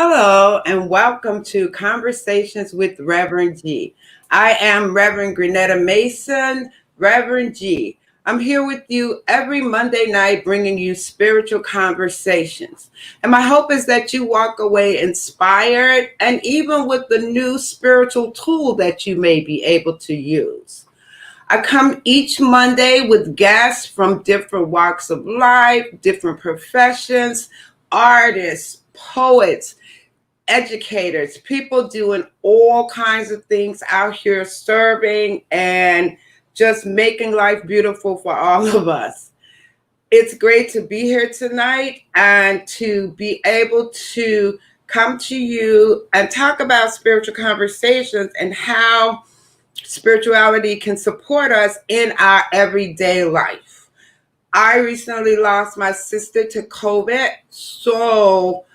Hello and welcome to Conversations with Reverend G. I am Reverend Grenetta Mason, Reverend G. I'm here with you every Monday night bringing you spiritual conversations. And my hope is that you walk away inspired and even with the new spiritual tool that you may be able to use. I come each Monday with guests from different walks of life, different professions, artists, poets, educators, people doing all kinds of things out here serving and just making life beautiful for all of us. It's great to be here tonight and to be able to come to you and talk about spiritual conversations and how spirituality can support us in our everyday life. I recently lost my sister to COVID, so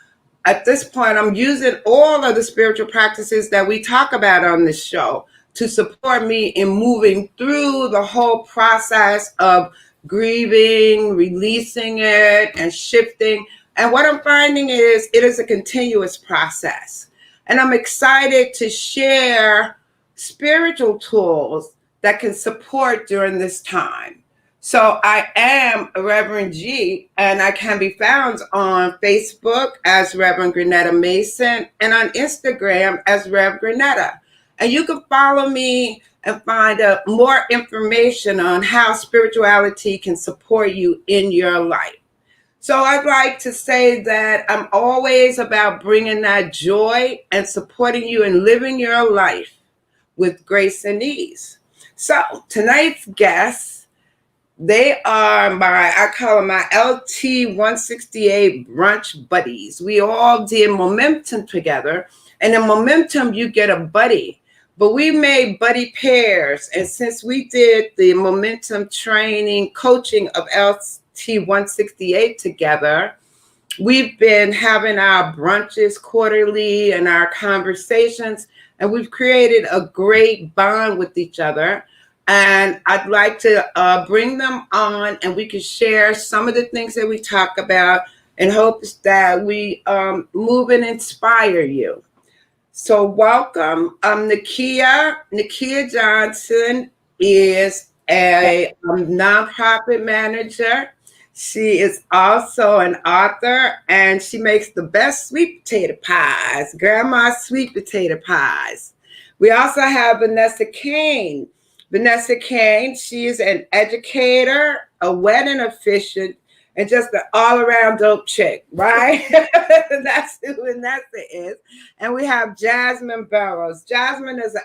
at this point, I'm using all of the spiritual practices that we talk about on this show to support me in moving through the whole process of grieving, releasing it, and shifting. And what I'm finding is it is a continuous process. And I'm excited to share spiritual tools that can support during this time. So I am Reverend G, and I can be found on Facebook as Reverend Grenetta Mason and on Instagram as Rev Grenetta. And you can follow me and find out more information on how spirituality can support you in your life. So I'd like to say that I'm always about bringing that joy and supporting you in living your life with grace and ease. So tonight's guests, they are I call them my LT 168 brunch buddies. We all did momentum together. And in momentum, you get a buddy. But we made buddy pairs. And since we did the momentum training, coaching of LT 168 together, we've been having our brunches quarterly and our conversations. And we've created a great bond with each other. And I'd like to bring them on and we can share some of the things that we talk about in hopes that we move and inspire you. So welcome. Nikia Johnson is a nonprofit manager. She is also an author and she makes the best sweet potato pies, grandma's sweet potato pies. We also have Vanessa Kane. Vanessa Kane, she is an educator, a wedding officiant, and just an all-around dope chick, right? That's who Vanessa is. And we have Jasmine Burrows. Jasmine is an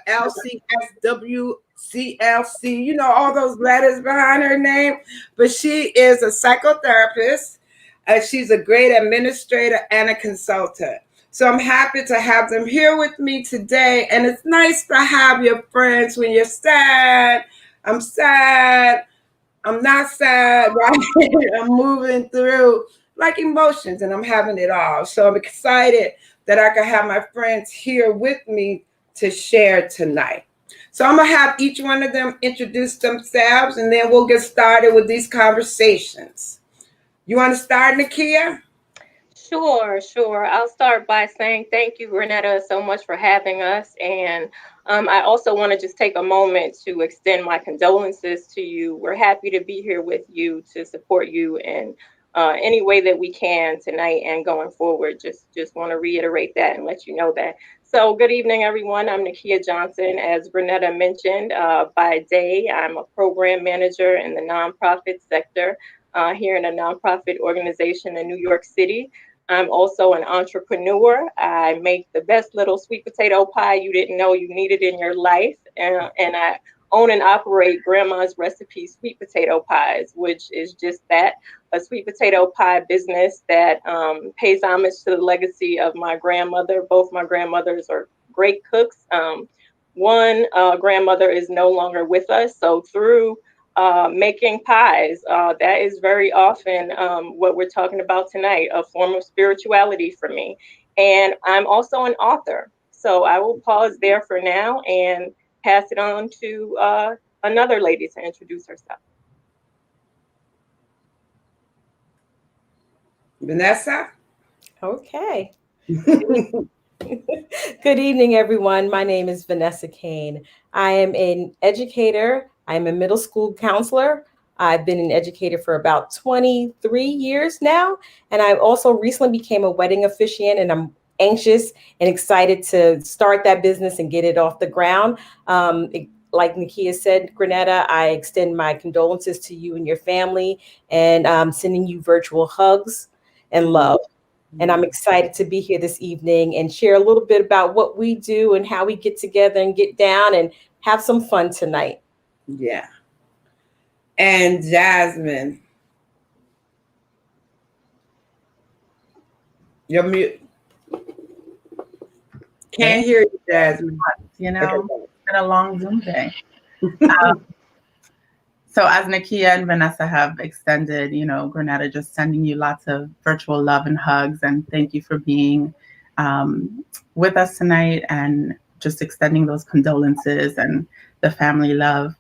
LCSWCLC, you know, all those letters behind her name. But she is a psychotherapist. She's a great administrator and a consultant. So I'm happy to have them here with me today. And it's nice to have your friends when you're sad. I'm sad. I'm not sad, right? I'm moving through like emotions and I'm having it all. So I'm excited that I can have my friends here with me to share tonight. So I'm going to have each one of them introduce themselves and then we'll get started with these conversations. You want to start, Nikia? Sure. I'll start by saying thank you, Renetta, so much for having us. And I also want to just take a moment to extend my condolences to you. We're happy to be here with you to support you in any way that we can tonight and going forward. Just want to reiterate that and let you know that. So good evening, everyone. I'm Nikia Johnson. As Renetta mentioned, by day, I'm a program manager in the nonprofit sector here in a nonprofit organization in New York City. I'm also an entrepreneur. I make the best little sweet potato pie you didn't know you needed in your life. And I own and operate Grandma's Recipe Sweet Potato Pies, which is just that, a sweet potato pie business that pays homage to the legacy of my grandmother. Both my grandmothers are great cooks. One grandmother is no longer with us. So through making pies. That is very often what we're talking about tonight, a form of spirituality for me. And I'm also an author. So I will pause there for now and pass it on to another lady to introduce herself. Vanessa? Okay. Good evening, everyone. My name is Vanessa Kane. I am an educator. I'm a middle school counselor. I've been an educator for about 23 years now. And I also recently became a wedding officiant, and I'm anxious and excited to start that business and get it off the ground. Like Nikia said, Grenetta, I extend my condolences to you and your family, and sending you virtual hugs and love. And I'm excited to be here this evening and share a little bit about what we do and how we get together and get down and have some fun tonight. Yeah. And Jasmine, you're mute. Can't hear you, Jasmine. You know, it's been a long Zoom day. So as Nikia and Vanessa have extended, Grenetta, just sending you lots of virtual love and hugs. And thank you for being with us tonight and just extending those condolences and the family love.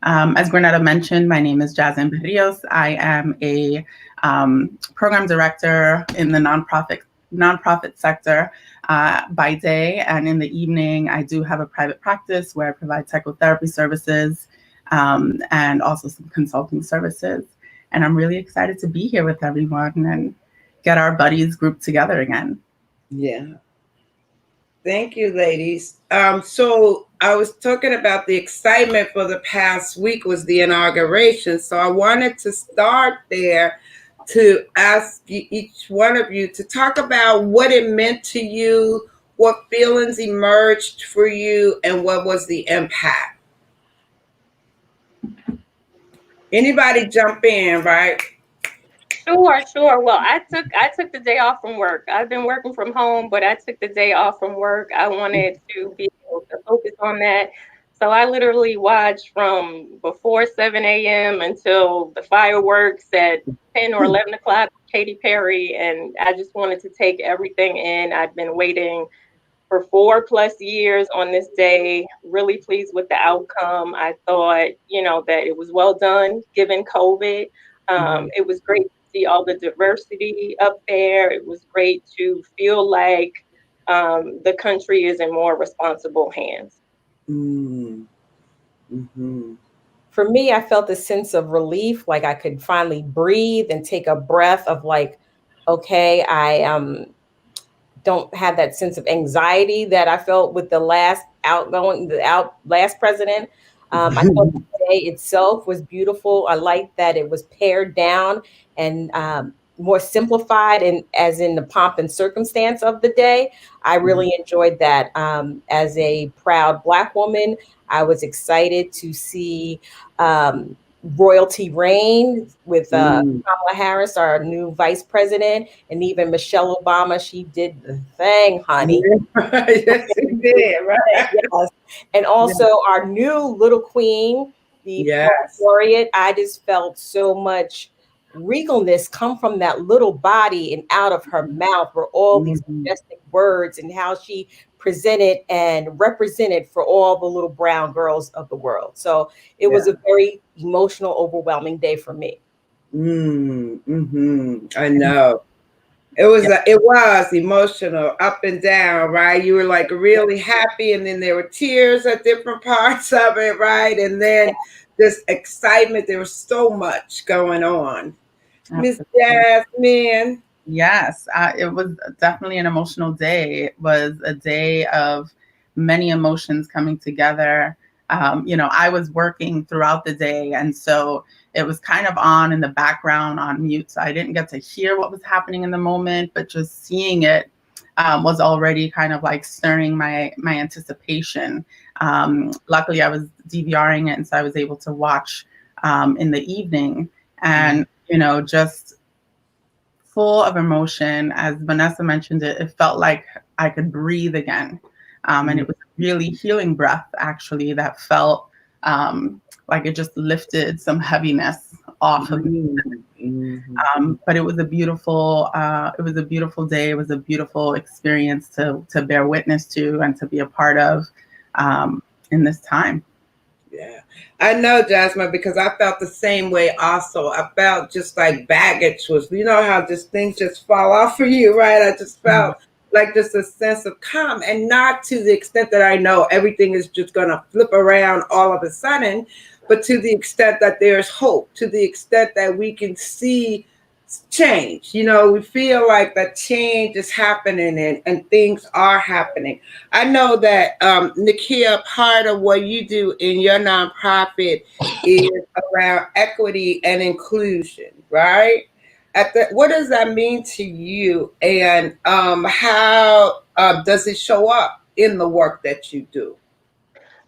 As Grenetta mentioned, my name is Jasmine Berrios. I am a program director in the nonprofit sector by day, and in the evening, I do have a private practice where I provide psychotherapy services and also some consulting services. And I'm really excited to be here with everyone and get our buddies grouped together again. Yeah. Thank you, ladies. So I was talking about the excitement for the past week was the inauguration. So I wanted to start there to ask each one of you to talk about what it meant to you, what feelings emerged for you, and what was the impact. Anybody jump in, right? Sure. Well, I took the day off from work. I've been working from home, but I took the day off from work. I wanted to be able to focus on that. So I literally watched from before 7 a.m. until the fireworks at 10 or 11 o'clock, Katy Perry, and I just wanted to take everything in. I've been waiting for 4+ years on this day. Really pleased with the outcome. I thought, that it was well done given COVID. It was great to see all the diversity up there. It was great to feel like the country is in more responsible hands. Mm. Mm-hmm. For me, I felt a sense of relief, like I could finally breathe and take a breath of like, okay, I don't have that sense of anxiety that I felt with the last president. I thought the day itself was beautiful. I liked that it was pared down and more simplified, and as in the pomp and circumstance of the day. I really enjoyed that. As a proud Black woman, I was excited to see royalty reign with Kamala Harris, our new vice president, and even Michelle Obama. She did the thing, honey. Yes, she did, right? Yes. And also our new little queen, the Yes. laureate. I just felt so much regalness come from that little body, and out of her mouth were all these majestic words, and how she presented and represented for all the little brown girls of the world. So it was a very emotional, overwhelming day for me. I know. It was emotional, up and down, right? You were like really happy, and then there were tears at different parts of it, right? And then this excitement. There was so much going on. Miss Jasmine. Yes, it was definitely an emotional day. It was a day of many emotions coming together. I was working throughout the day, and so it was kind of on in the background on mute. So I didn't get to hear what was happening in the moment, but just seeing it was already kind of like stirring my anticipation. Luckily, I was DVRing it, and so I was able to watch in the evening, and just full of emotion. As Vanessa mentioned it felt like I could breathe again. And it was a really healing breath, actually, that felt like it just lifted some heaviness off of me. But it was a beautiful day. It was a beautiful experience to bear witness to and to be a part of in this time. Yeah, I know, Jasmine, because I felt the same way also. I felt just like baggage was, how just things just fall off for you, right? I just felt like just a sense of calm, and not to the extent that I know everything is just going to flip around all of a sudden, but to the extent that there's hope, to the extent that we can see change. You know, we feel like that change is happening, and things are happening. I know that, Nikia, part of what you do in your nonprofit is around equity and inclusion, right? What does that mean to you, and how does it show up in the work that you do?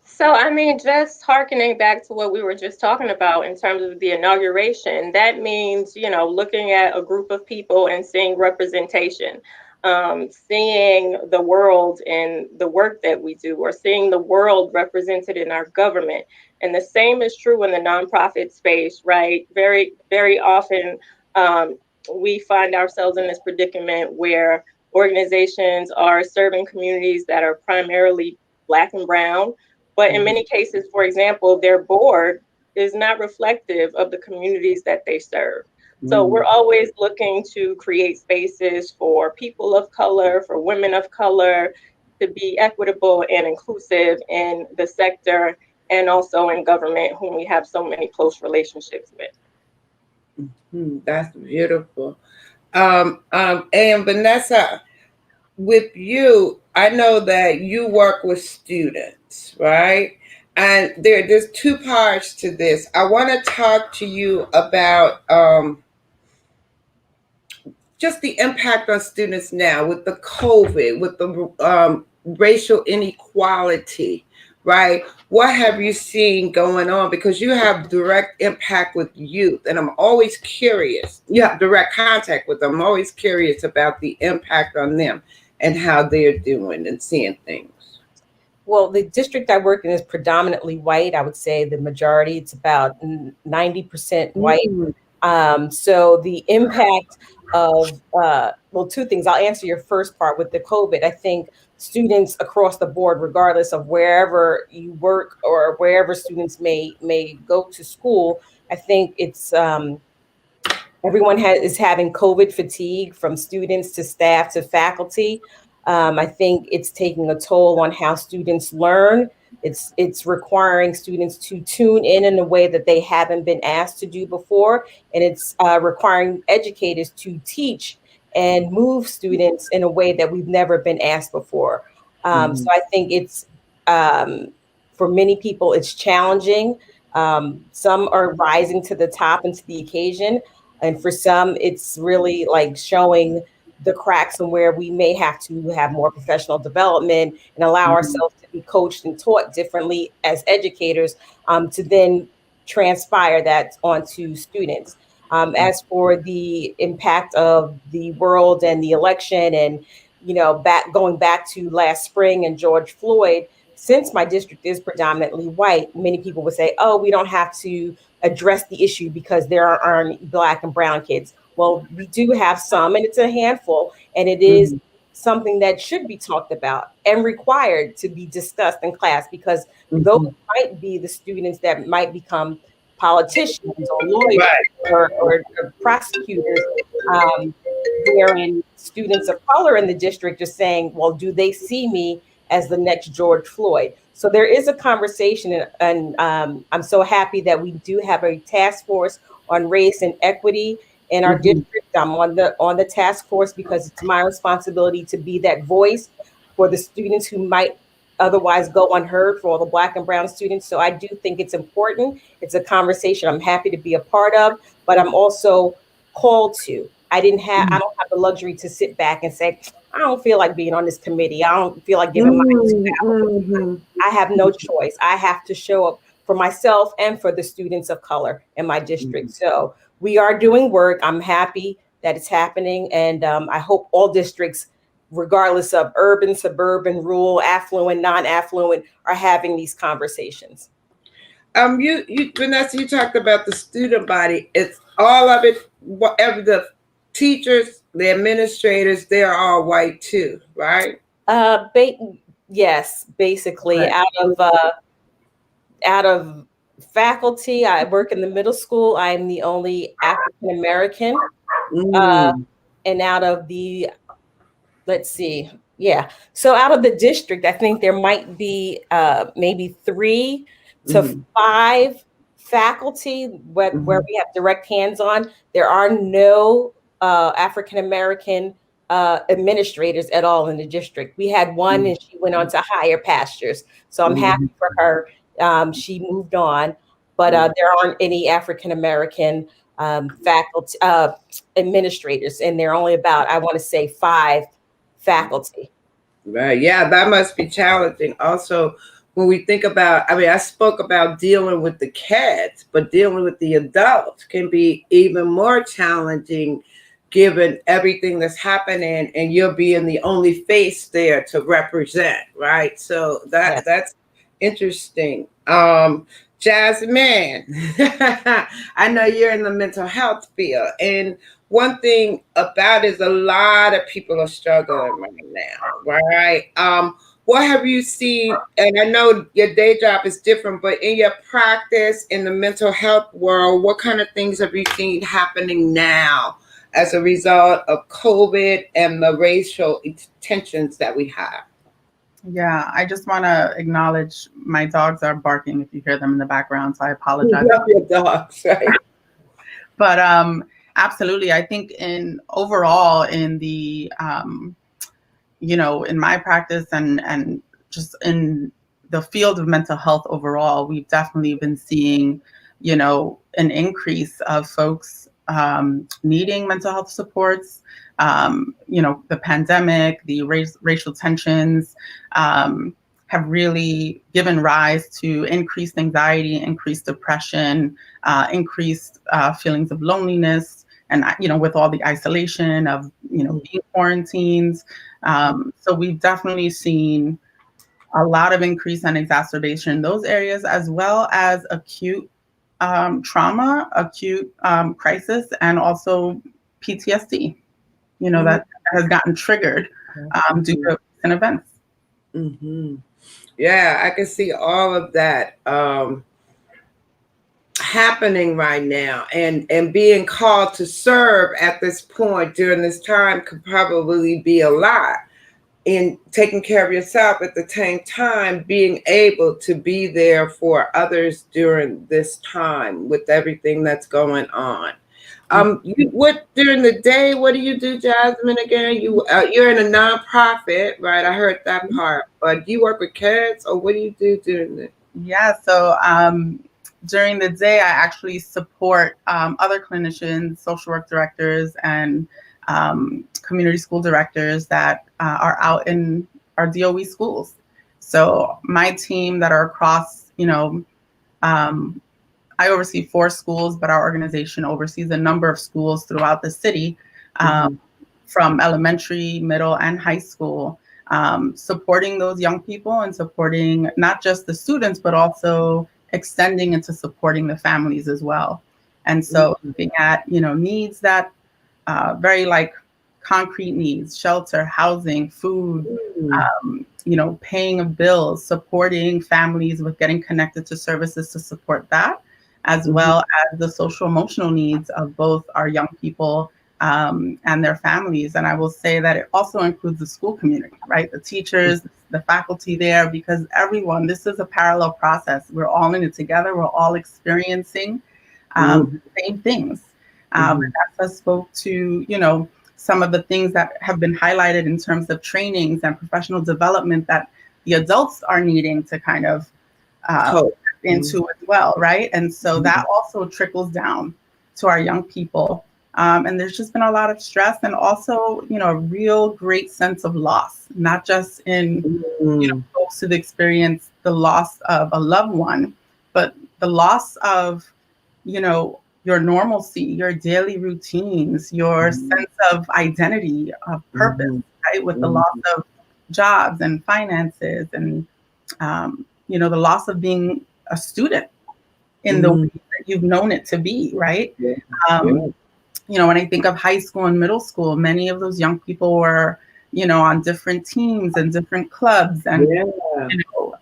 So, I mean, just harkening back to what we were just talking about in terms of the inauguration, that means, looking at a group of people and seeing representation, seeing the world in the work that we do, or seeing the world represented in our government. And the same is true in the nonprofit space, right? Very, very often, um, we find ourselves in this predicament where organizations are serving communities that are primarily Black and Brown, but in many cases, for example, their board is not reflective of the communities that they serve. So we're always looking to create spaces for people of color, for women of color, to be equitable and inclusive in the sector and also in government, whom we have so many close relationships with. That's beautiful. And Vanessa, with you, I know that you work with students, right? And there's two parts to this. I want to talk to you about just the impact on students now with the COVID, with the racial inequality, right? What have you seen going on? Because you have direct impact with youth, and I'm always curious. You have direct contact with them. I'm always curious about the impact on them and how they're doing and seeing things. Well, the district I work in is predominantly white. I would say the majority, it's about 90% white. Mm. So the impact of, well, two things. I'll answer your first part with the COVID. I think students across the board, regardless of wherever you work or wherever students may go to school, I think it's everyone is having COVID fatigue, from students to staff to faculty. I think it's taking a toll on how students learn. It's requiring students to tune in a way that they haven't been asked to do before, and it's requiring educators to teach and move students in a way that we've never been asked before. So I think it's for many people it's challenging. Some are rising to the top and to the occasion. And for some, it's really like showing the cracks and where we may have to have more professional development and allow ourselves to be coached and taught differently as educators, to then transpire that onto students. As for the impact of the world and the election, and going back to last spring and George Floyd, since my district is predominantly white, many people would say, "Oh, we don't have to address the issue because there aren't Black and brown kids." Well, we do have some, and it's a handful, and it is something that should be talked about and required to be discussed in class, because those might be the students that might become politicians or lawyers Right. or prosecutors, wherein students of color in the district are saying, well, do they see me as the next George Floyd? So there is a conversation, and I'm so happy that we do have a task force on race and equity in our district. I'm on the task force because it's my responsibility to be that voice for the students who might otherwise go unheard, for all the Black and brown students. So I do think it's important. It's a conversation I'm happy to be a part of, but I'm also called to. I don't have the luxury to sit back and say, I don't feel like being on this committee. I don't feel like giving my 2 hours. I have no choice. I have to show up for myself and for the students of color in my district. So we are doing work. I'm happy that it's happening. And I hope all districts, regardless of urban, suburban, rural, affluent, non-affluent, are having these conversations. Vanessa, you talked about the student body. It's all of it. Whatever the teachers, the administrators, they're all white too, right? Yes, basically. Right. Out of faculty, I work in the middle school. I'm the only African American, Mm. and out of the let's see. Yeah. So out of the district, I think there might be maybe 3 to Mm-hmm. 5 faculty where Mm-hmm. we have direct hands-on. There are no African American administrators at all in the district. We had one, and she went on to higher pastures. So I'm Mm-hmm. happy for her. She moved on, but there aren't any African American faculty administrators, and there are only about, I want to say, 5 faculty. Right. Yeah, that must be challenging. Also, when we think about, I mean, I spoke about dealing with the kids, but dealing with the adults can be even more challenging given everything that's happening and you're being the only face there to represent, right? So Yes. that's interesting. Jasmine, I know you're in the mental health field, and one thing about it is a lot of people are struggling right now, right? What have you seen? And I know your day job is different, but in your practice in the mental health world, what kind of things have you seen happening now as a result of COVID and the racial tensions that we have? Yeah, I just want to acknowledge my dogs are barking if you hear them in the background, so I You apologize. love your dogs, right? But absolutely, I think in overall in the in my practice and just in the field of mental health overall, we've definitely been seeing, an increase of folks needing mental health supports. The pandemic, the racial tensions have really given rise to increased anxiety, increased depression, increased feelings of loneliness, and with all the isolation of being quarantines. So we've definitely seen a lot of increase and exacerbation in those areas, as well as acute trauma, acute crisis, and also PTSD, that has gotten triggered due to recent events. Mm-hmm. Yeah, I can see all of that happening right now, and being called to serve at this point during this time could probably be a lot. In taking care of yourself at the same time, being able to be there for others during this time with everything that's going on. What during the day? What do you do, Jasmine? Again, you're in a nonprofit, right? I heard that part. But do you work with kids, or what do you do during the? Yeah, so during the day, I actually support other clinicians, social work directors, and community school directors that are out in our DOE schools. So my team that are across, I oversee 4 schools, but our organization oversees a number of schools throughout the city, from elementary, middle, and high school, supporting those young people and supporting not just the students, but also extending into supporting the families as well. And so looking at, needs that very like concrete needs, shelter, housing, food, paying of bills, supporting families with getting connected to services to support that, as well as the social emotional needs of both our young people and their families. And I will say that it also includes the school community, right? The teachers, the faculty there, because everyone, this is a parallel process. We're all in it together. We're all experiencing the same things. Vanessa spoke to, some of the things that have been highlighted in terms of trainings and professional development that the adults are needing to kind of into as well, right? And so that also trickles down to our young people. And there's just been a lot of stress and also, a real great sense of loss, not just in, folks who've experienced the loss of a loved one, but the loss of, your normalcy, your daily routines, your sense of identity, of purpose, right? With the loss of jobs and finances and, the loss of being a student in the way that you've known it to be, right? When I think of high school and middle school, many of those young people were, on different teams and different clubs and,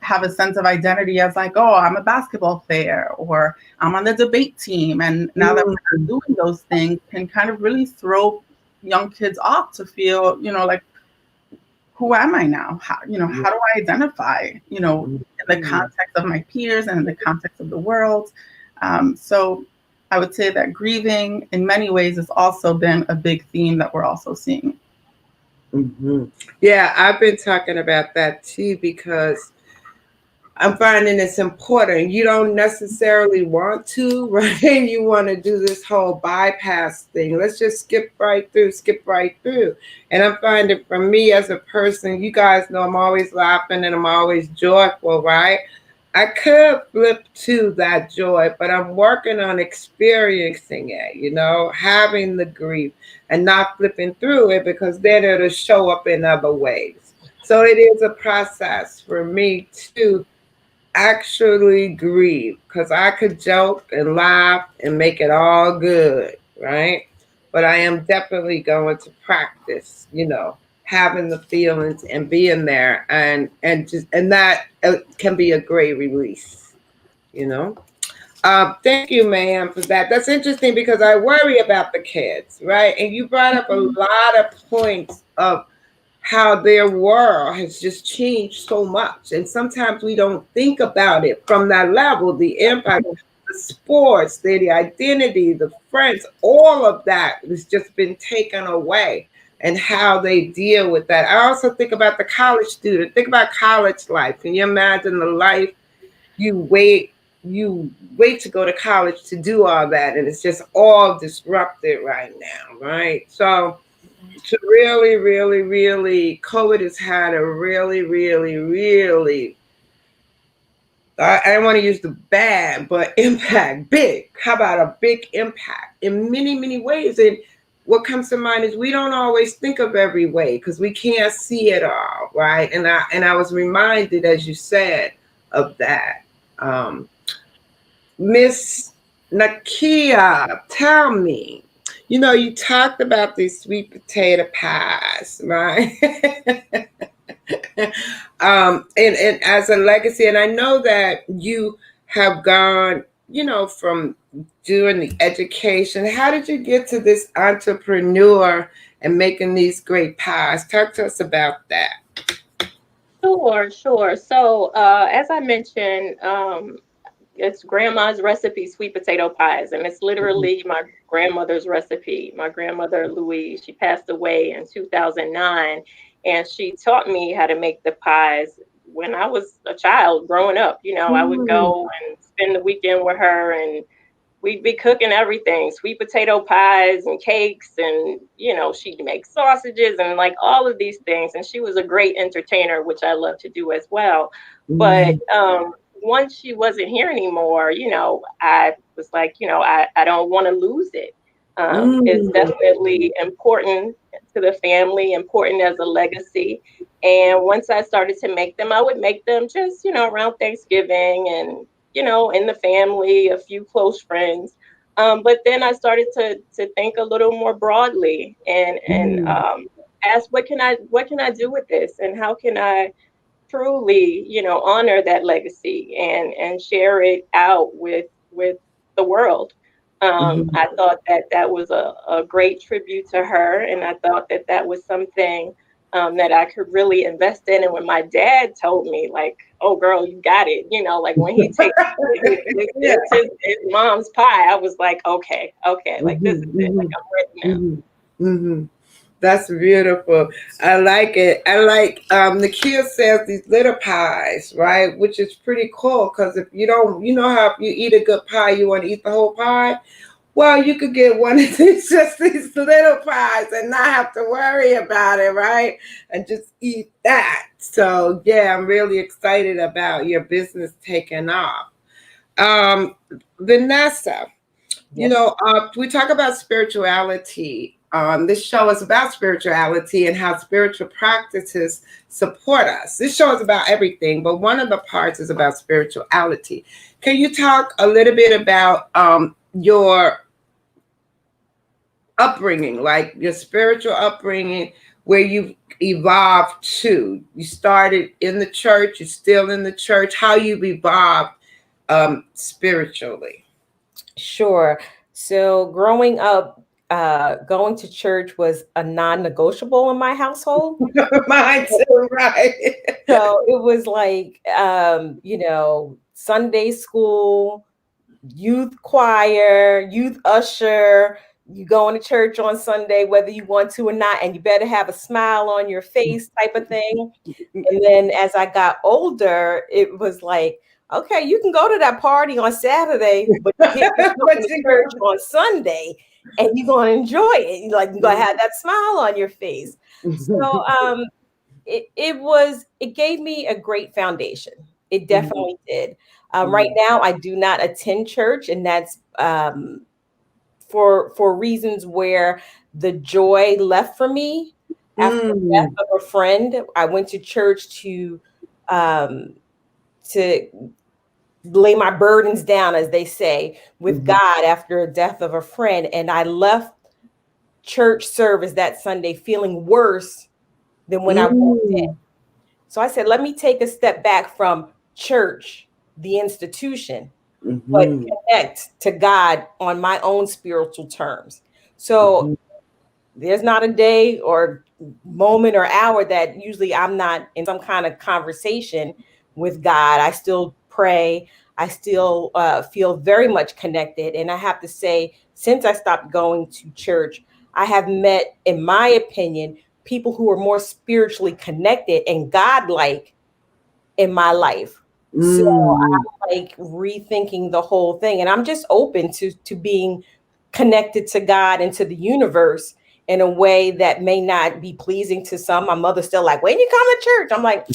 have a sense of identity as like, oh, I'm a basketball player or I'm on the debate team. And now that we're not doing those things can kind of really throw young kids off to feel, like who am I now? How how do I identify? In the context of my peers and in the context of the world. So I would say that grieving, in many ways, has also been a big theme that we're also seeing. Yeah, I've been talking about that too because I'm finding it's important. You don't necessarily want to, right? You want to do this whole bypass thing. Let's just skip right through. And I'm finding for me as a person, you guys know I'm always laughing and I'm always joyful, right? I could flip to that joy, but I'm working on experiencing it, having the grief and not flipping through it because then it'll show up in other ways. So it is a process for me to actually grieve because I could joke and laugh and make it all good, right? But I am definitely going to practice, having the feelings and being there and that can be a great release, you know. Thank you, ma'am, for that. That's interesting because I worry about the kids, right? And you brought up a lot of points of how their world has just changed so much. And sometimes we don't think about it from that level, the impact, the sports, the identity, the friends, all of that has just been taken away and how they deal with that. I also think about the college student. Think about college life. Can you imagine the life you wait you wait to go to college to do all that and it's just all disrupted right now, right? So to really, really, really, COVID has had a really, really, really, I don't want to use the bad, but impact, big. How about a big impact in many, many ways? And what comes to mind is we don't always think of every way because we can't see it all, right? And I was reminded, as you said, of that. Miss Nikia, tell me, you talked about these sweet potato pies, right? And as a legacy, and I know that you have gone, from doing the education. How did you get to this entrepreneur and making these great pies? Talk to us about that. Sure. So, as I mentioned, it's grandma's recipe, sweet potato pies, and it's Mhm. literally my grandmother's recipe. My grandmother Louise, she passed away in 2009, and she taught me how to make the pies when I was a child growing up. I would Mm. go and spend the weekend with her, and we'd be cooking everything, sweet potato pies and cakes, and she'd make sausages and like all of these things. And she was a great entertainer, which I love to do as well. But Mm. once she wasn't here anymore, I was like, I don't want to lose it. It's Mm. definitely important to the family, important as a legacy. And once I started to make them, I would make them just, around Thanksgiving and in the family, a few close friends. But then I started to think a little more broadly and Mm. ask what can I do with this and how can I truly honor that legacy and share it out with the world. Mhm. I thought that was a great tribute to her, and I thought that was something that I could really invest in. And when my dad told me, like, "Oh, girl, you got it," like when he takes Yeah. his mom's pie, I was like, okay, like this is Mhm. it. Like Mhm. I'm ready now. Mhm. Mhm. That's beautiful. I like it. I like the kid says these little pies, right? Which is pretty cool because if you don't, how if you eat a good pie, you want to eat the whole pie. Well, you could get one of these, just these little pies and not have to worry about it, right? And just eat that. So yeah, I'm really excited about your business taking off. Um, Vanessa, Yes. we talk about spirituality. This show is about spirituality and how spiritual practices support us. This show is about everything, but one of the parts is about spirituality. Can you talk a little bit about your upbringing, like your spiritual upbringing, where you've evolved to? You started in the church, you're still in the church, how you've evolved spiritually. Sure. So growing up, going to church was a non-negotiable in my household. Mine too, right? So it was like, Sunday school, youth choir, youth usher, you going to church on Sunday, whether you want to or not, and you better have a smile on your face type of thing. And then as I got older, it was like, okay, you can go to that party on Saturday, but you get to come to church on Sunday and you're going to enjoy it. You're going to have that smile on your face. So it gave me a great foundation. It definitely did. Right now, I do not attend church, and that's for reasons where the joy left for me after the death of a friend. I went to church to lay my burdens down, as they say, with God after a death of a friend, and I left church service that Sunday feeling worse than when I walked in. So I said, let me take a step back from church, the institution, but connect to God on my own spiritual terms. So there's not a day or moment or hour that usually I'm not in some kind of conversation with God. I still pray. I still feel very much connected. And I have to say, since I stopped going to church, I have met, in my opinion, people who are more spiritually connected and godlike in my life. So I'm like rethinking the whole thing, and I'm just open to being connected to God and to the universe in a way that may not be pleasing to some. My mother's still like, when you come to church? I'm like,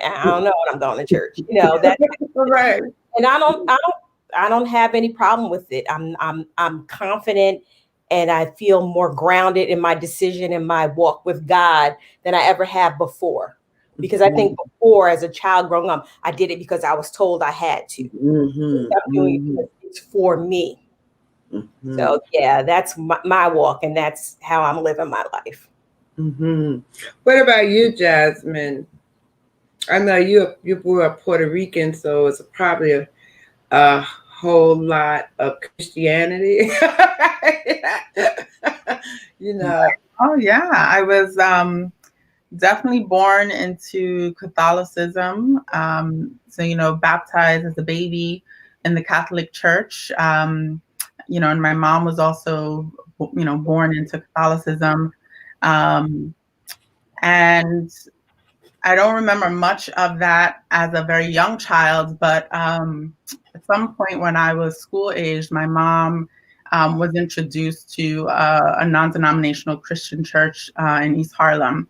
I don't know when I'm going to church. That right. And I don't have any problem with it. I'm confident, and I feel more grounded in my decision and my walk with God than I ever have before. Because I think before, as a child growing up, I did it because I was told I had to. I'm doing it because it's for me. So yeah, that's my walk, and that's how I'm living my life. What about you, Jasmine? I know you were Puerto Rican, so it's probably a whole lot of Christianity. Oh yeah, I was definitely born into Catholicism. So baptized as a baby in the Catholic Church. And my mom was also born into Catholicism. And I don't remember much of that as a very young child, but at some point when I was school aged, my mom was introduced to a non-denominational Christian church in East Harlem,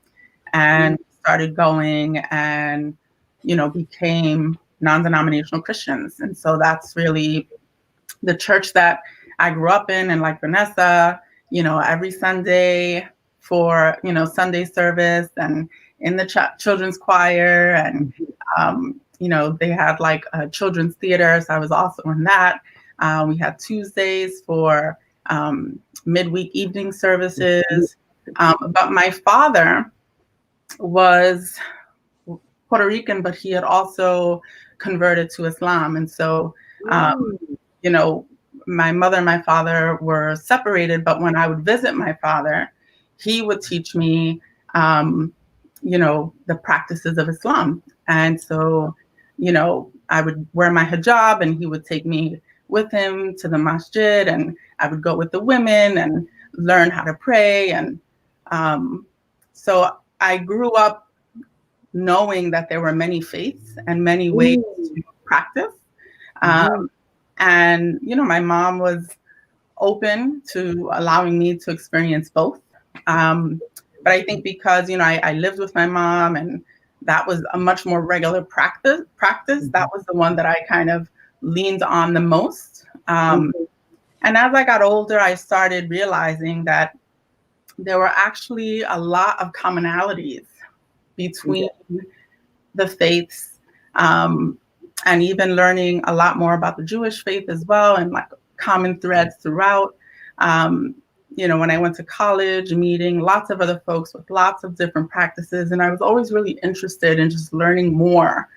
and started going and became non-denominational Christians. And so that's really the church that I grew up in. And like Vanessa, every Sunday for Sunday service, and in the children's choir, and they had like a children's theater, so I was also in that. We had Tuesdays for midweek evening services. But my father was Puerto Rican, but he had also converted to Islam. And so, my mother and my father were separated, but when I would visit my father, he would teach me, the practices of Islam. And so, I would wear my hijab, and he would take me with him to the masjid, and I would go with the women and learn how to pray. And so I grew up knowing that there were many faiths and many ways to practice. And, my mom was open to allowing me to experience both. But I think because, I lived with my mom, and that was a much more regular practice. That was the one that I kind of leaned on the most. And as I got older, I started realizing that there were actually a lot of commonalities between the faiths, and even learning a lot more about the Jewish faith as well, and like common threads throughout. When I went to college, meeting lots of other folks with lots of different practices, and I was always really interested in just learning more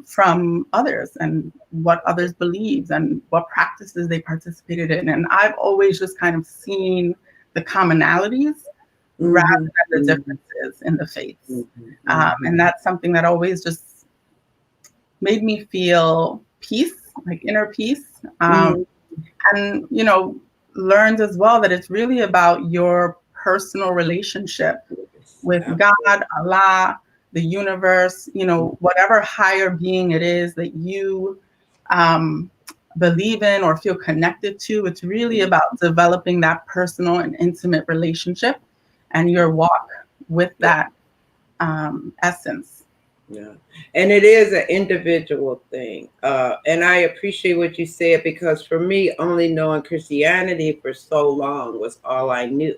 from others and what others believed and what practices they participated in. And I've always just kind of seen the commonalities rather than the differences in the faiths. And that's something that always just made me feel peace, like inner peace. And, you know, learned as well that it's really about your personal relationship with God, Allah, the universe, you know, whatever higher being it is that you believe in or feel connected to. It's really about developing that personal and intimate relationship and your walk with that essence. Yeah. And it is an individual thing. And I appreciate what you said, because for me, only knowing Christianity for so long was all I knew.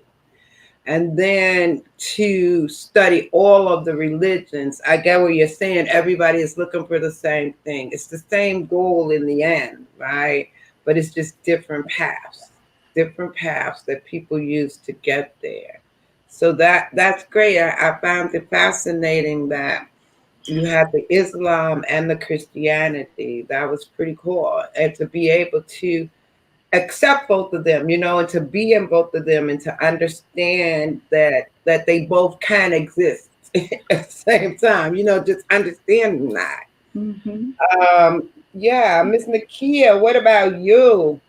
And then to study all of the religions, I get what you're saying. Everybody is looking for the same thing. It's the same goal in the end, right? But it's just different paths that people use to get there. So that's great. I found it fascinating that you had the Islam and the Christianity. That was pretty cool. And to be able to accept both of them, you know, and to be in both of them, and to understand that they both can exist at the same time, you know, just understanding that. Yeah, Miss Nikia, what about you?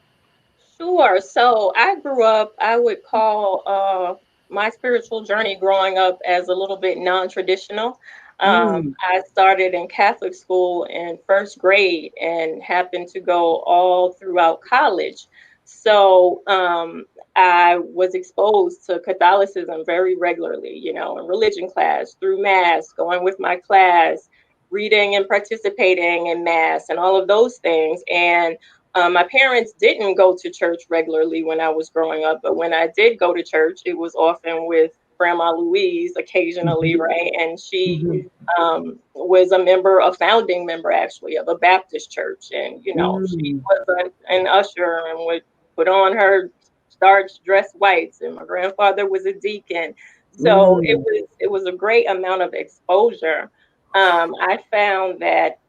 Sure. So I grew up, I would call my spiritual journey growing up as a little bit non-traditional. Mm, I started in Catholic school in first grade and happened to go all throughout college. So I was exposed to Catholicism very regularly, you know, in religion class, through mass, going with my class, reading and participating in mass, and all of those things. And my parents didn't go to church regularly when I was growing up, but when I did go to church, it was often with Grandma Louise occasionally, right? And she mhm, was a founding member actually of a Baptist church. And, you know, she mm, was an usher and would put on her starched dress whites. And my grandfather was a deacon. So mm, it was a great amount of exposure. I found that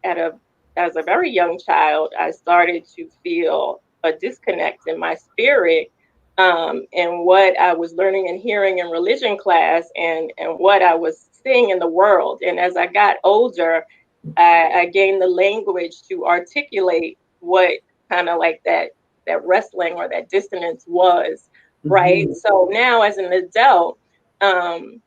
as a very young child, I started to feel a disconnect in my spirit, and what I was learning and hearing in religion class, and what I was seeing in the world. And as I got older, I gained the language to articulate what kind of like that wrestling or that dissonance was, right? mhm, So now as an adult, um,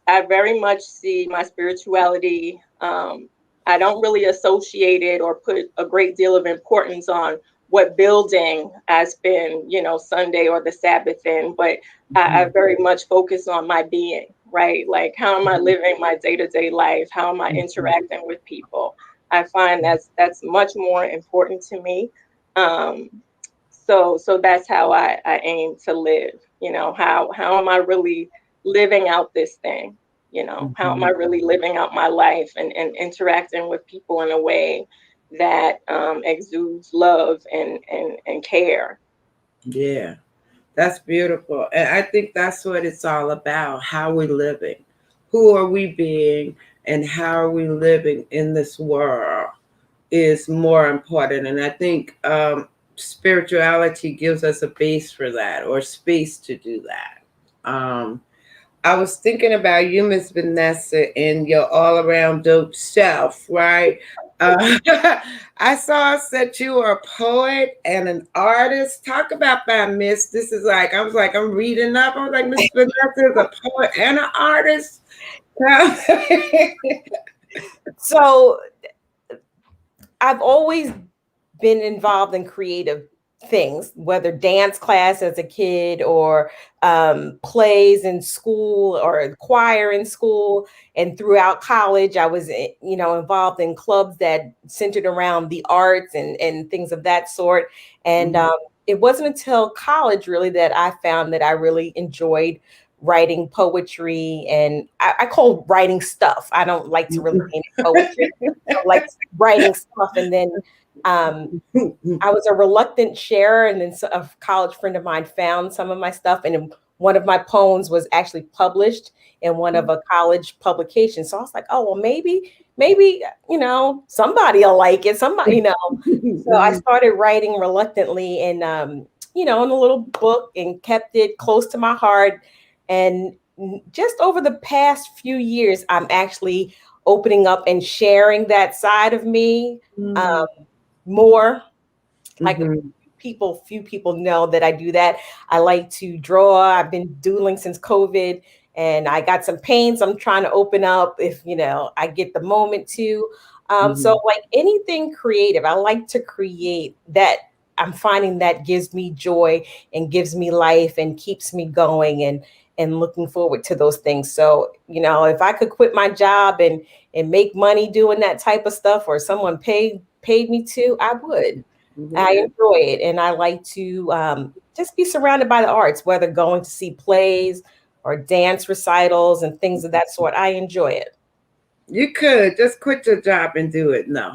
I very much see my spirituality. I don't really associate it or put a great deal of importance on what building I spend, you know, Sunday or the Sabbath in, but I mhm, very much focus on my being, right? Like, how am I mhm, living my day-to-day life? How am I mhm, interacting with people? I find that's much more important to me. Um, so that's how I aim to live. You know, how am I really living out this thing? You know, how am I mhm. really living out my life and interacting with people in a way that exudes love and care? Yeah. That's beautiful. And I think that's what it's all about. How we're living. Who are we being, and how are we living in this world is more important. And I think spirituality gives us a base for that, or space to do that. I was thinking about you, Miss Vanessa, and your all around dope self, right? Uh, I saw that you were a poet and an artist. Talk about that, Miss. This is like, I was like, I'm reading up. I was like, Miss Vanessa is a poet and an artist. So I've always been involved in creative things, whether dance class as a kid or plays in school or choir in school. And throughout college, I was, involved in clubs that centered around the arts and things of that sort. And it wasn't until college really that I found that I really enjoyed writing poetry, and I call writing stuff. I don't like to really name it poetry. I like writing stuff. And then I was a reluctant sharer, and then a college friend of mine found some of my stuff and one of my poems was actually published in one of a college publication. So I was like, oh, well, maybe, somebody will like it. Somebody. So I started writing reluctantly and, in a little book and kept it close to my heart. And just over the past few years, I'm actually opening up and sharing that side of me more. Like few people know that I do that. I like to draw. I've been doodling since COVID, and I got some paints I'm trying to open up if I get the moment to. So like anything creative, I like to create that. I'm finding that gives me joy and gives me life and keeps me going and looking forward to those things. So, if I could quit my job and make money doing that type of stuff, or someone paid me to, I would. I enjoy it, and I like to just be surrounded by the arts, whether going to see plays or dance recitals and things of that sort. I enjoy it. You could just quit your job and do it. No,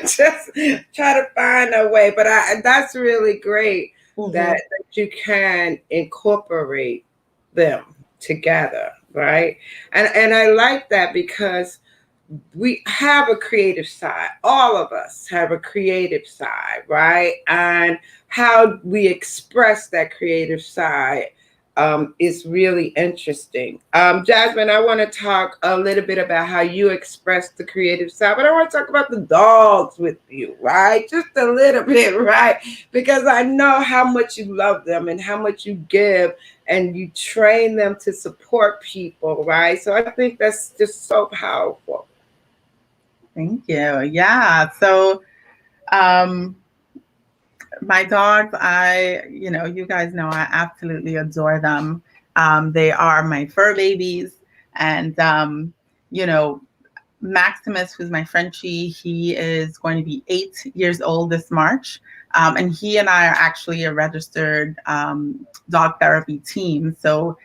just try to find a way. But that's really great that you can incorporate them together, right? And I like that because we have a creative side. All of us have a creative side, right? And how we express that creative side is really interesting. Jasmine, I want to talk a little bit about how you express the creative side, but I want to talk about the dogs with you, right? Just a little bit, right? Because I know how much you love them and how much you give and you train them to support people, right? So I think that's just so powerful. Thank you. Yeah. So, my dogs, you guys know I absolutely adore them. They are my fur babies. And, Maximus, who's my Frenchie, he is going to be 8 years old this March. And he and I are actually a registered dog therapy team. So,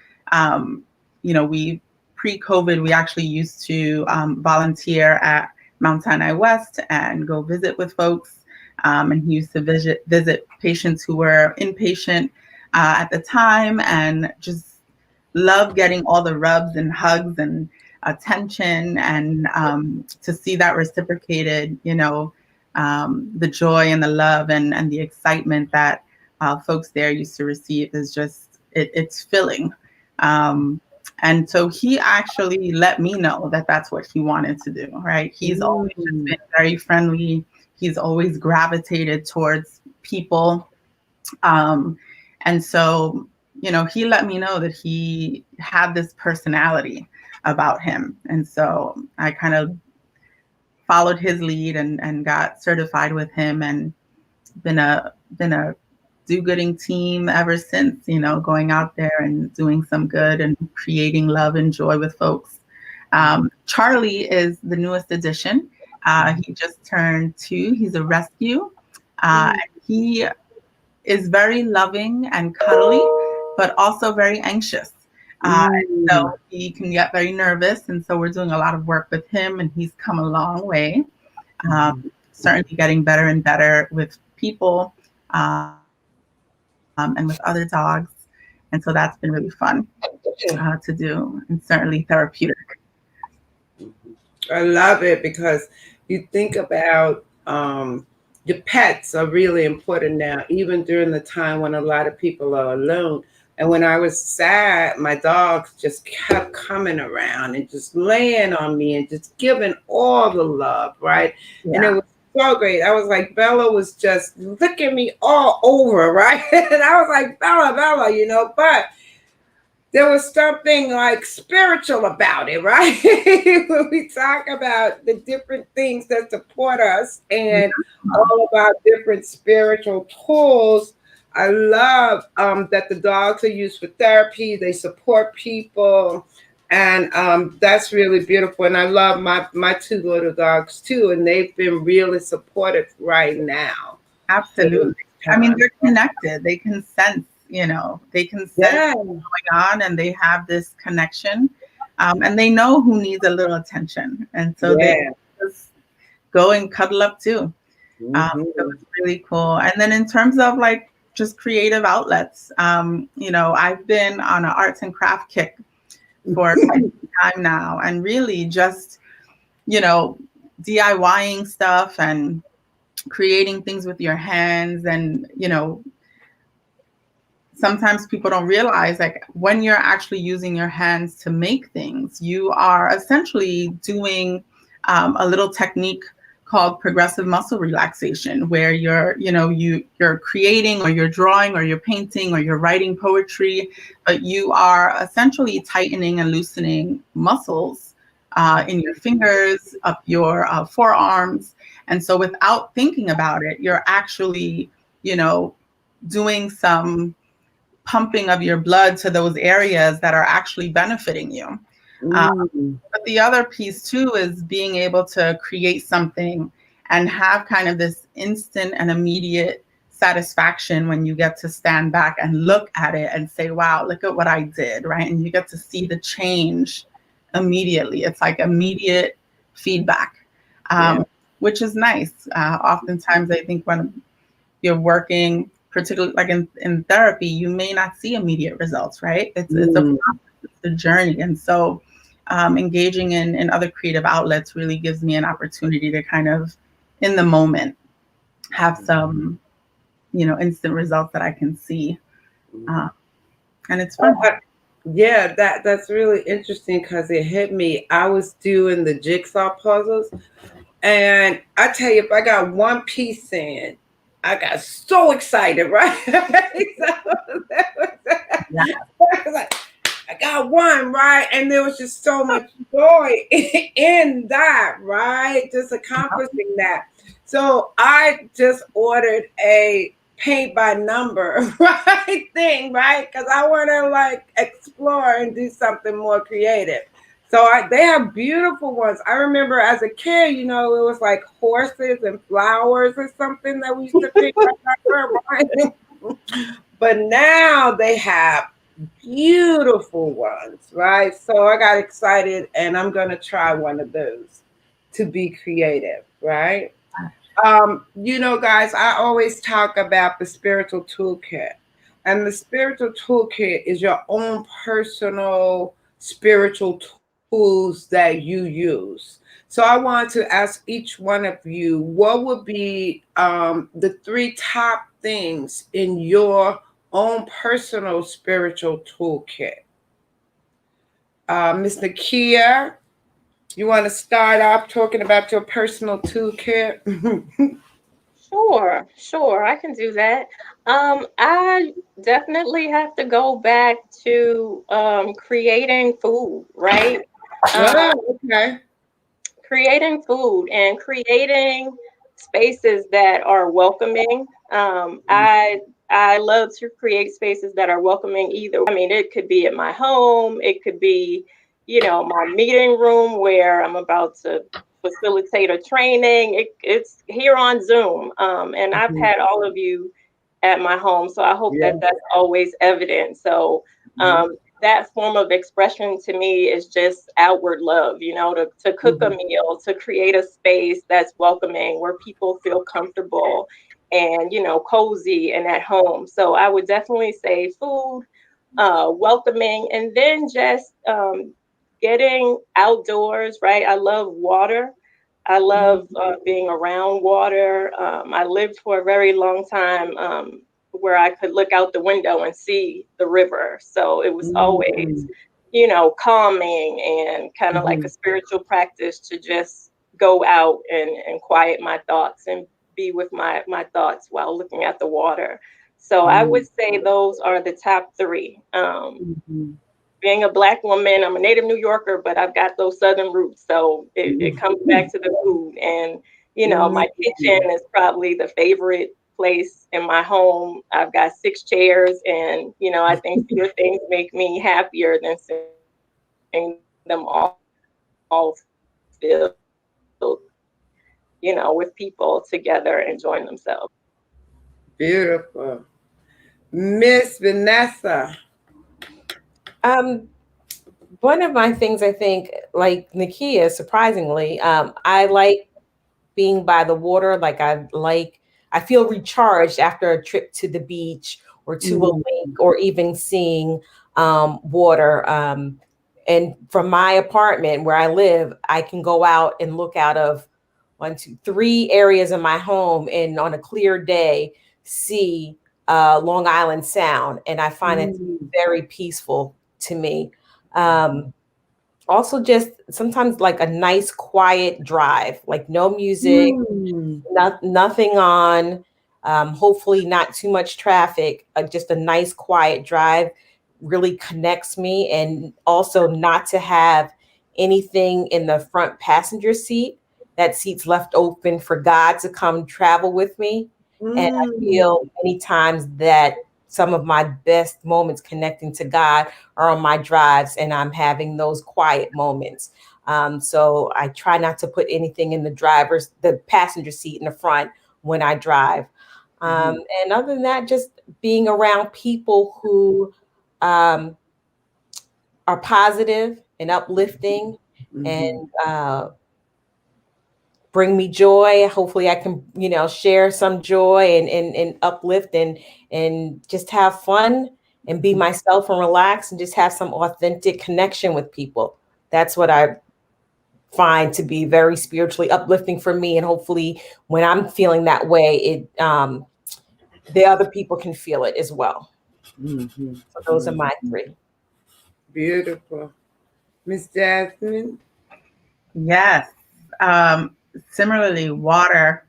pre-COVID, we actually used to volunteer at Mount Sinai West and go visit with folks. And he used to visit patients who were inpatient at the time, and just love getting all the rubs and hugs and attention, and to see that reciprocated, the joy and the love and the excitement that folks there used to receive is just, it's filling. And so he actually let me know that that's what he wanted to do, right? He's always just been very friendly. He's always gravitated towards people. And so, he let me know that he had this personality about him. And so I kind of followed his lead and got certified with him, and been a do-gooding team ever since, going out there and doing some good and creating love and joy with folks. Charlie is the newest addition. He just turned 2. He's a rescue. He is very loving and cuddly, but also very anxious. So he can get very nervous. And so we're doing a lot of work with him, and he's come a long way. Certainly getting better and better with people and with other dogs. And so that's been really fun to do, and certainly therapeutic. I love it because you think about your pets are really important now, even during the time when a lot of people are alone. And when I was sad, my dogs just kept coming around and just laying on me and just giving all the love, right? Yeah. And it was so great. I was like, Bella was just licking me all over, right? And I was like, Bella, but there was something like spiritual about it, right? When we talk about the different things that support us and all about different spiritual tools, I love that the dogs are used for therapy. They support people, and that's really beautiful. And I love my 2 little dogs too, and they've been really supportive right now. Absolutely. I mean, they're connected. They can sense. They can sense what's going on, and they have this connection, and they know who needs a little attention, and so they just go and cuddle up too. So it's really cool. And then in terms of like just creative outlets. I've been on an arts and craft kick for quite some time now, and really just, DIYing stuff and creating things with your hands. And, sometimes people don't realize, like, when you're actually using your hands to make things, you are essentially doing a little technique called progressive muscle relaxation, where you're creating, or you're drawing, or you're painting, or you're writing poetry, but you are essentially tightening and loosening muscles in your fingers, up your forearms. And so without thinking about it, you're actually, doing some pumping of your blood to those areas that are actually benefiting you. But the other piece too is being able to create something and have kind of this instant and immediate satisfaction when you get to stand back and look at it and say, wow, look at what I did, right? And you get to see the change immediately. It's like immediate feedback, which is nice. Oftentimes, I think when you're working, particularly like in therapy, you may not see immediate results, right? It's a process, it's a journey. And so engaging in other creative outlets really gives me an opportunity to kind of, in the moment, have some, instant results that I can see. And it's fun. Yeah, that's really interesting, because it hit me. I was doing the jigsaw puzzles, and I tell you, if I got one piece in, I got so excited, right? I got one, right? And there was just so much joy in that, right? Just accomplishing that. So I just ordered a paint by number, right, thing, right? Because I want to like explore and do something more creative. So they have beautiful ones. I remember as a kid, it was like horses and flowers or something that we used to pick up. But now they have beautiful ones, right? So I got excited, and I'm going to try one of those to be creative, right? Guys, I always talk about the spiritual toolkit. And the spiritual toolkit is your own personal spiritual tools that you use. So I want to ask each one of you, what would be the 3 top things in your own personal spiritual toolkit? Ms. Nikia, you want to start off talking about your personal toolkit? Sure, I can do that. I definitely have to go back to creating food, right? Okay. Creating food and creating spaces that are welcoming. I love to create spaces that are welcoming either. I mean, it could be at my home, it could be, my meeting room where I'm about to facilitate a training. It's here on Zoom. And I've had all of you at my home, so I hope that that's always evident. So that form of expression to me is just outward love, to cook a meal, to create a space that's welcoming, where people feel comfortable and, cozy and at home. So I would definitely say food, welcoming, and then just getting outdoors, right? I love water. I love being around water. I lived for a very long time where I could look out the window and see the river. So it was always, calming and kind of like a spiritual practice to just go out and quiet my thoughts and be with my thoughts while looking at the water. So I would say those are the top 3. Being a Black woman, I'm a native New Yorker, but I've got those Southern roots. So it comes back to the food. And, my kitchen is probably the favorite place in my home. I've got 6 chairs, and, I think fewer things make me happier than seeing them all filled, with people together enjoying themselves. Beautiful. Miss Vanessa. One of my things, I think, like Nikia, surprisingly, I like being by the water. Like I I feel recharged after a trip to the beach or to a lake or even seeing water. And from my apartment where I live, I can go out and look out of 1, 2, 3 areas of my home, and on a clear day, see Long Island Sound. And I find it very peaceful to me. Also, just sometimes like a nice quiet drive, like no music, nothing on, hopefully not too much traffic, just a nice quiet drive really connects me. And also not to have anything in the front passenger seat. That seat's left open for God to come travel with me. And I feel many times that some of my best moments connecting to God are on my drives, and I'm having those quiet moments. So I try not to put anything in the passenger seat in the front when I drive. And other than that, just being around people who are positive and uplifting and bring me joy. Hopefully I can, share some joy and uplift and just have fun and be myself and relax and just have some authentic connection with people. That's what I find to be very spiritually uplifting for me. And hopefully when I'm feeling that way, the other people can feel it as well. So those are my 3. Beautiful. Miss Jasmine? Yes. Similarly, water.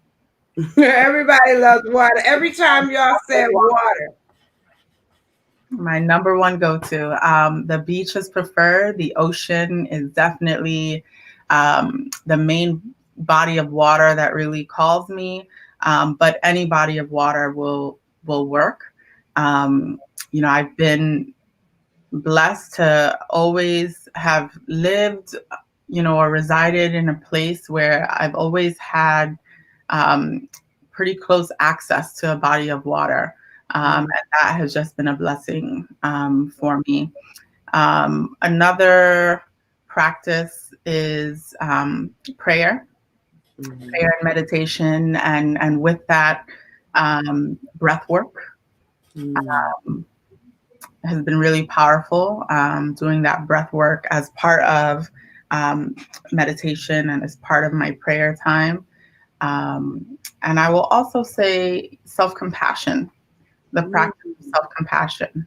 Everybody loves water. Every time y'all said water. My number one go-to. The beach is preferred. The ocean is definitely the main body of water that really calls me. But any body of water will work. I've been blessed to always have lived, or resided in a place where I've always had pretty close access to a body of water. And that has just been a blessing for me. Another practice is prayer and meditation, and with that, breath work has been really powerful. Doing that breath work as part of meditation and as part of my prayer time. And I will also say self-compassion, the practice of self-compassion,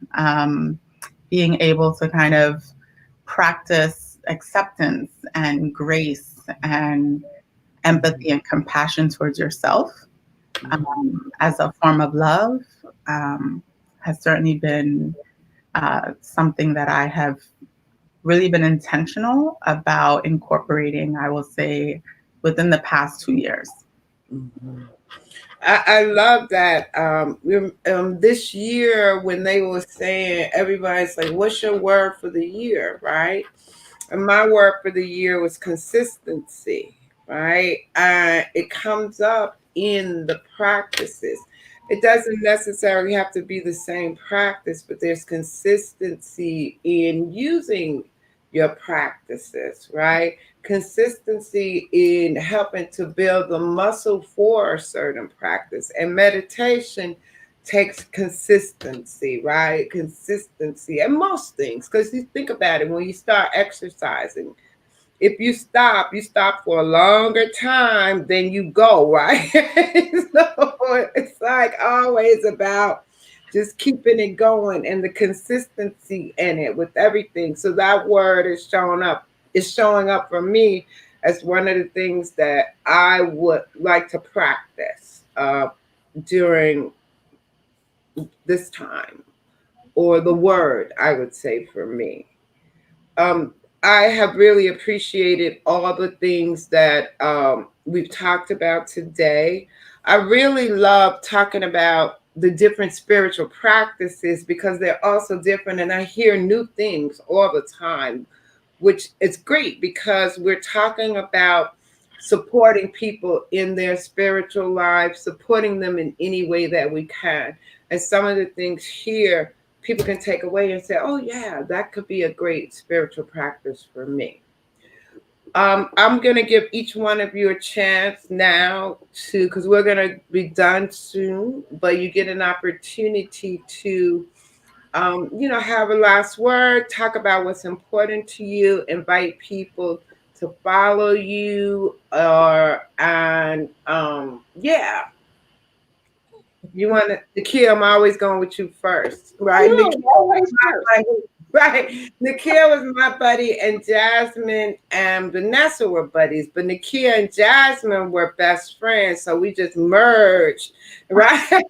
being able to kind of practice acceptance and grace and empathy and compassion towards yourself as a form of love has certainly been something that I have really been intentional about incorporating, I will say, within the past 2 years. I love that. This year, when they were saying, everybody's like, what's your word for the year, right? And my word for the year was consistency, right? It comes up in the practices. It doesn't necessarily have to be the same practice, but there's consistency in using your practices, right? Consistency in helping to build the muscle for a certain practice. And meditation takes consistency, right? Consistency and most things. Because you think about it, when you start exercising, if you stop for a longer time than you go, right? So it's like always about just keeping it going and the consistency in it with everything. So that word is showing up for me as one of the things that I would like to practice during this time, or the word, I would say, for me. Um, I have really appreciated all the things that we've talked about today. I really love talking about the different spiritual practices because they're also different, and I hear new things all the time, which is great because we're talking about supporting people in their spiritual lives, supporting them in any way that we can. And some of the things here people can take away and say, oh, yeah, that could be a great spiritual practice for me. I'm going to give each one of you a chance now to, because we're going to be done soon, but you get an opportunity to, have a last word, talk about what's important to you, invite people to follow you, yeah. You want to, Nikia, I'm always going with you first, right? No, Nikia, always first. right. Nikia was my buddy, and Jasmine and Vanessa were buddies, but Nikia and Jasmine were best friends, so we just merged, right?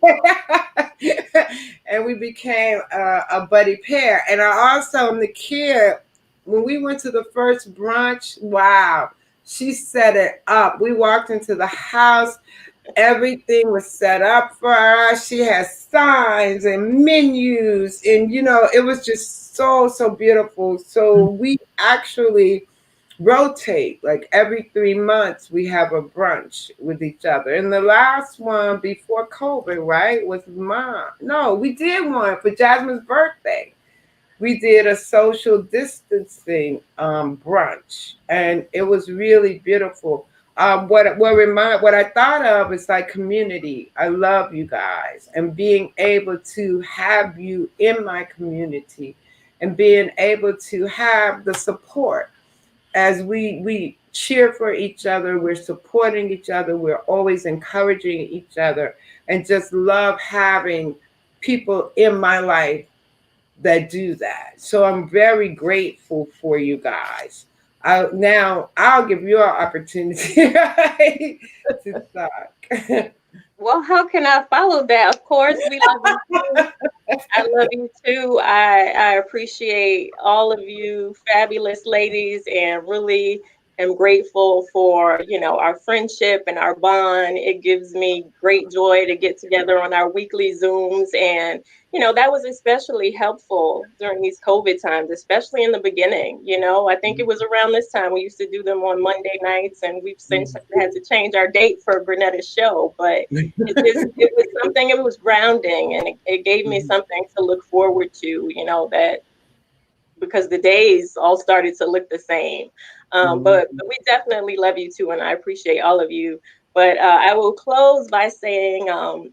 And we became a buddy pair. And I also, Nikia, when we went to the first brunch, wow, she set it up. We walked into the house. Everything was set up for us. She has signs and menus, and it was just so beautiful. So we actually rotate, like every 3 months we have a brunch with each other. And the last one before COVID, right, was mine. No, we did one for Jasmine's birthday. We did a social distancing brunch, and it was really beautiful. What I thought of is like community. I love you guys, and being able to have you in my community, and being able to have the support as we cheer for each other. We're supporting each other. We're always encouraging each other, and just love having people in my life that do that. So I'm very grateful for you guys. Now I'll give you an opportunity right, to talk. Well, how can I follow that? Of course, we love you too. I love you too. I appreciate all of you fabulous ladies, and really am grateful for, our friendship and our bond. It gives me great joy to get together on our weekly Zooms, and that was especially helpful during these COVID times, especially in the beginning. I think it was around this time we used to do them on Monday nights, and we've since had to change our date for Grenetta's show, but it was something. It was grounding, and it gave me something to look forward to, that, because the days all started to look the same. But we definitely love you too, and I appreciate all of you. But I will close by saying,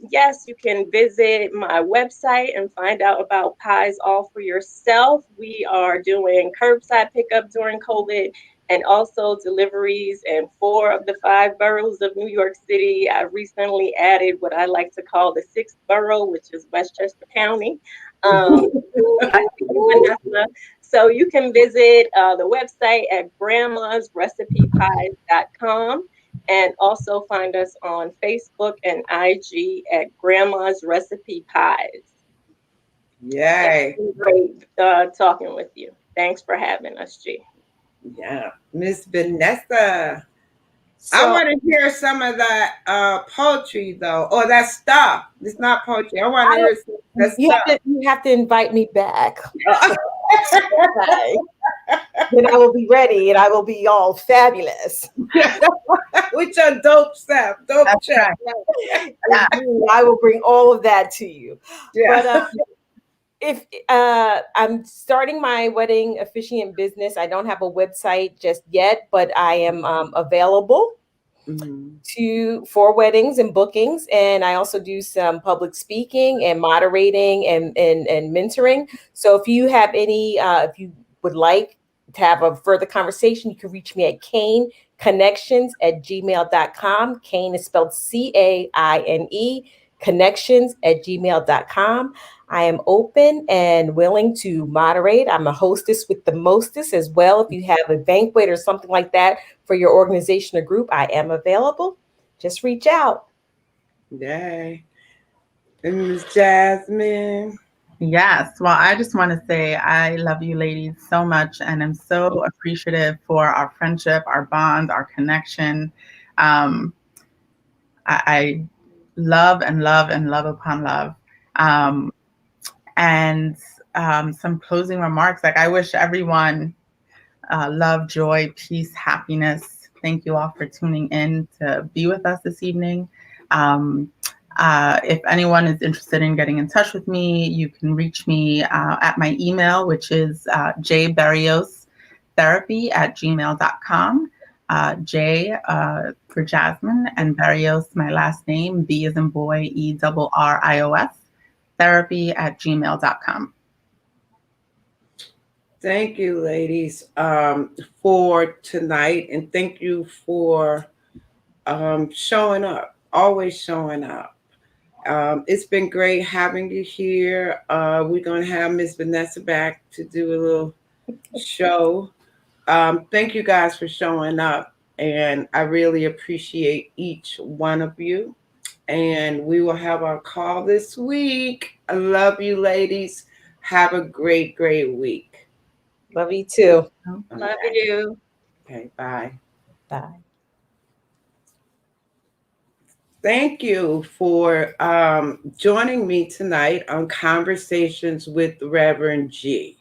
yes, you can visit my website and find out about Pies All for yourself. We are doing curbside pickup during COVID, and also deliveries in 4 of the 5 boroughs of New York City. I recently added what I like to call the 6th borough, which is Westchester County. Vanessa. So you can visit the website at grandmasrecipepies.com, and also find us on Facebook and IG at Grandma's Recipe Pies. Yay. It's been great talking with you. Thanks for having us, G. Yeah. Miss Vanessa. So I want to hear some of that poetry though, or that stuff. It's not poetry. I want to hear that stuff. you have to invite me back. Then I will be ready, and I will be all fabulous. With your dope stuff, dope check. Right. I will bring all of that to you. Yeah. But if I'm starting my wedding officiant business, I don't have a website just yet, but I am available for weddings and bookings, and I also do some public speaking and moderating and mentoring. So if you have any, if you would like to have a further conversation, you can reach me at kaneconnections@gmail.com. Kane is spelled CAINE, connections@gmail.com. I am open and willing to moderate. I'm a hostess with the mostest as well. If you have a banquet or something like that for your organization or group, I am available. Just reach out. Yay. And Miss Jasmine. Yes. Well, I just want to say I love you ladies so much, and I'm so appreciative for our friendship, our bond, our connection. I love and love and love upon love. And some closing remarks. Like, I wish everyone love, joy, peace, happiness. Thank you all for tuning in to be with us this evening. If anyone is interested in getting in touch with me, you can reach me at my email, which is jberriostherapy@gmail.com. J for Jasmine, and Barrios, my last name, B as in boy, ERRIOS, therapy@gmail.com. Thank you, ladies, for tonight, and thank you for showing up, always showing up. It's been great having you here. We're going to have Miss Vanessa back to do a little show. Thank you guys for showing up, and I really appreciate each one of you. And we will have our call this week. I love you, ladies. Have a great, great week. Love you too. Love you. Okay, bye. Bye. Thank you for joining me tonight on Conversations with Reverend G.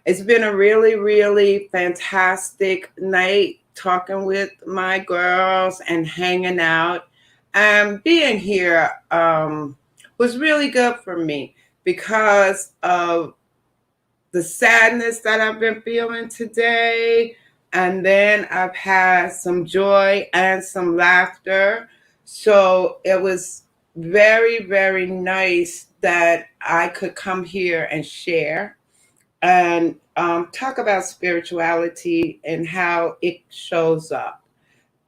It's been a really, really fantastic night talking with my girls and hanging out. And being here was really good for me because of the sadness that I've been feeling today. And then I've had some joy and some laughter. So it was very, very nice that I could come here and share and talk about spirituality and how it shows up.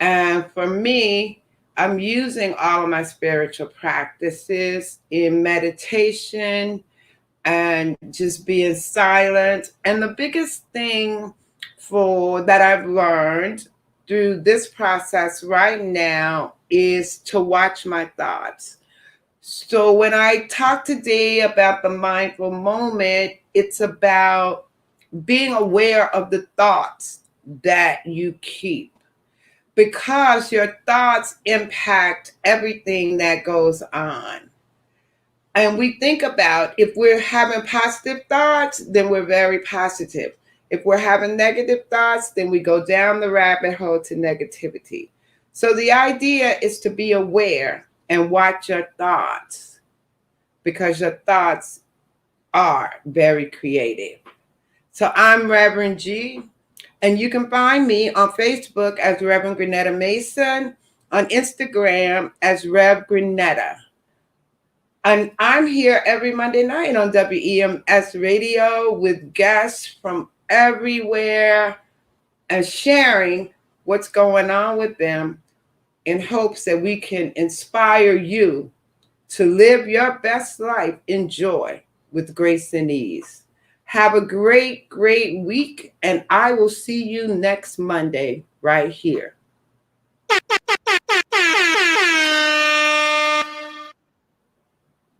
And for me, I'm using all of my spiritual practices in meditation and just being silent. And the biggest thing for that I've learned through this process right now is to watch my thoughts. So when I talk today about the mindful moment, it's about being aware of the thoughts that you keep because your thoughts impact everything that goes on. And we think about if we're having positive thoughts, then we're very positive. If we're having negative thoughts, then we go down the rabbit hole to negativity. So the idea is to be aware and watch your thoughts because your thoughts are very creative. So I'm Reverend G, and you can find me on Facebook as Reverend Grenetta Mason, on Instagram as Rev Grenetta. And I'm here every Monday night on WEMS Radio with guests from everywhere and sharing what's going on with them in hopes that we can inspire you to live your best life in joy with grace and ease. Have a great, great week, and I will see you next Monday right here.